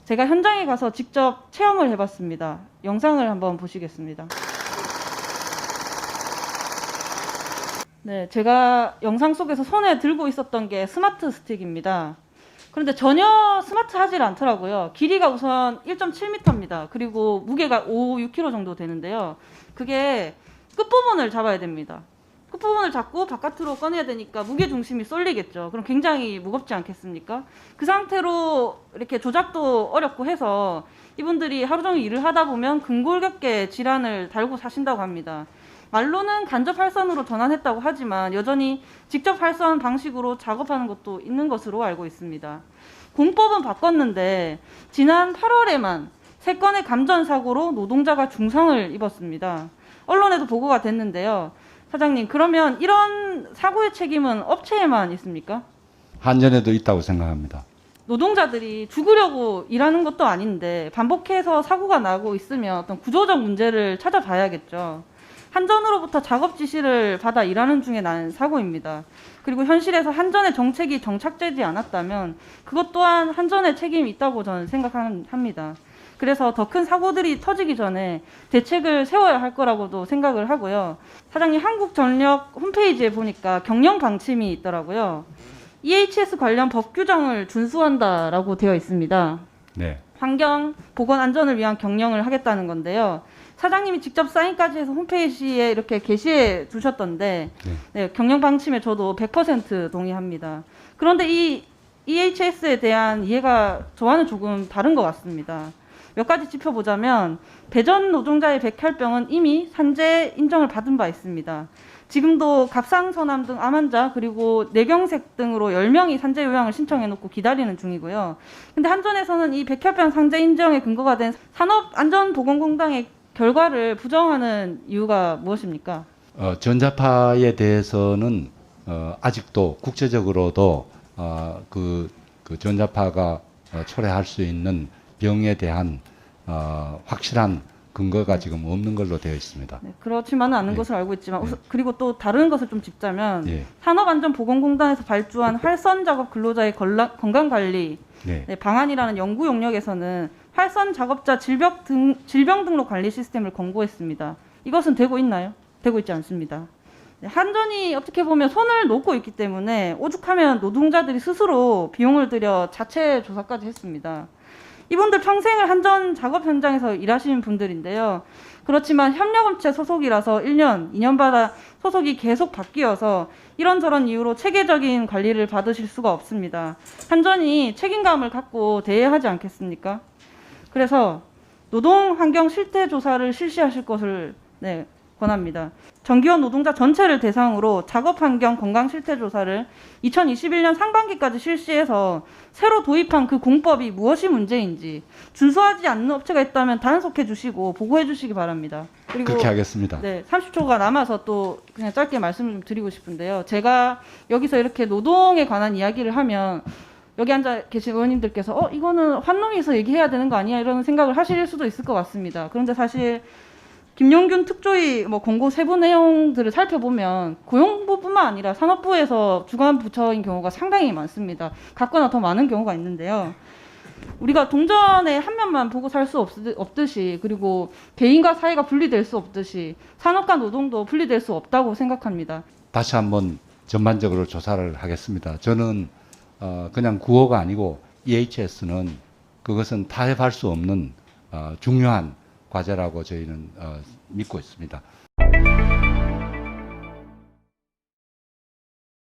제가 현장에 가서 직접 체험을 해봤습니다. 영상을 한번 보시겠습니다. 네, 제가 영상 속에서 손에 들고 있었던 게 스마트 스틱입니다. 그런데 전혀 스마트하지 않더라고요. 길이가 우선 1.7m입니다. 그리고 무게가 6kg 정도 되는데요. 그게 끝부분을 잡아야 됩니다. 끝부분을 잡고 바깥으로 꺼내야 되니까 무게중심이 쏠리겠죠. 그럼 굉장히 무겁지 않겠습니까? 그 상태로 이렇게 조작도 어렵고 해서 이분들이 하루 종일 일을 하다 보면 근골격계 질환을 달고 사신다고 합니다. 말로는 간접 활선으로 전환했다고 하지만 여전히 직접 활선 방식으로 작업하는 것도 있는 것으로 알고 있습니다. 공법은 바꿨는데 지난 8월에만 3건의 감전 사고로 노동자가 중상을 입었습니다. 언론에도 보고가 됐는데요. 사장님, 그러면 이런 사고의 책임은 업체에만 있습니까? 한전에도 있다고 생각합니다. 노동자들이 죽으려고 일하는 것도 아닌데 반복해서 사고가 나고 있으면 어떤 구조적 문제를 찾아봐야겠죠. 한전으로부터 작업 지시를 받아 일하는 중에 난 사고입니다. 그리고 현실에서 한전의 정책이 정착되지 않았다면 그것 또한 한전의 책임이 있다고 저는 생각합니다. 그래서 더 큰 사고들이 터지기 전에 대책을 세워야 할 거라고도 생각을 하고요. 사장님, 한국전력 홈페이지에 보니까 경영 방침이 있더라고요. EHS 관련 법 규정을 준수한다라고 되어 있습니다. 네. 환경, 보건 안전을 위한 경영을 하겠다는 건데요. 사장님이 직접 사인까지 해서 홈페이지에 이렇게 게시해 두셨던데 네, 경영 방침에 저도 100% 동의합니다. 그런데 이 EHS에 대한 이해가 저와는 조금 다른 것 같습니다. 몇 가지 짚어보자면 대전 노동자의 백혈병은 이미 산재 인정을 받은 바 있습니다. 지금도 갑상선암 등 암 환자 그리고 뇌경색 등으로 10명이 산재 요양을 신청해놓고 기다리는 중이고요. 근데 한전에서는 이 백혈병 산재 인정에 근거가 된 산업안전보건공단의 결과를 부정하는 이유가 무엇입니까? 전자파에 대해서는 아직도 국제적으로도 그 전자파가 초래할 수 있는 병에 대한 확실한 근거가 지금 없는 걸로 되어 있습니다. 네, 그렇지만은 않은 예. 것을 알고 있지만 예. 그리고 또 다른 것을 좀 짚자면 예. 산업안전보건공단에서 발주한 활선작업 근로자의 건강관리 네. 네, 방안이라는 연구 용역에서는 활선 작업자 질병 등록 관리 시스템을 권고했습니다. 이것은 되고 있나요? 되고 있지 않습니다. 네, 한전이 어떻게 보면 손을 놓고 있기 때문에 오죽하면 노동자들이 스스로 비용을 들여 자체 조사까지 했습니다. 이분들 평생을 한전 작업 현장에서 일하시는 분들인데요. 그렇지만 협력업체 소속이라서 1년, 2년마다 소속이 계속 바뀌어서 이런저런 이유로 체계적인 관리를 받으실 수가 없습니다. 한전이 책임감을 갖고 대해하지 않겠습니까? 그래서 노동환경 실태조사를 실시하실 것을 권합니다. 정기원 노동자 전체를 대상으로 작업환경 건강실태조사를 2021년 상반기까지 실시해서 새로 도입한 그 공법이 무엇이 문제인지 준수하지 않는 업체가 있다면 단속해 주시고 보고해 주시기 바랍니다. 그리고 그렇게 하겠습니다. 네, 30초가 남아서 또 그냥 짧게 말씀을 좀 드리고 싶은데요. 제가 여기서 이렇게 노동에 관한 이야기를 하면 여기 앉아 계신 의원님들께서 이거는 환노위에서 얘기해야 되는 거 아니야? 이런 생각을 하실 수도 있을 것 같습니다. 그런데 사실 김용균 특조위 공고 세부 내용들을 살펴보면 고용부뿐만 아니라 산업부에서 주관 부처인 경우가 상당히 많습니다. 같거나 더 많은 경우가 있는데요. 우리가 동전에 한 면만 보고 살 수 없듯이 그리고 개인과 사회가 분리될 수 없듯이 산업과 노동도 분리될 수 없다고 생각합니다. 다시 한번 전반적으로 조사를 하겠습니다. 저는 그냥 구호가 아니고 EHS는 그것은 타협할 수 없는 중요한 과제라고 저희는 믿고 있습니다.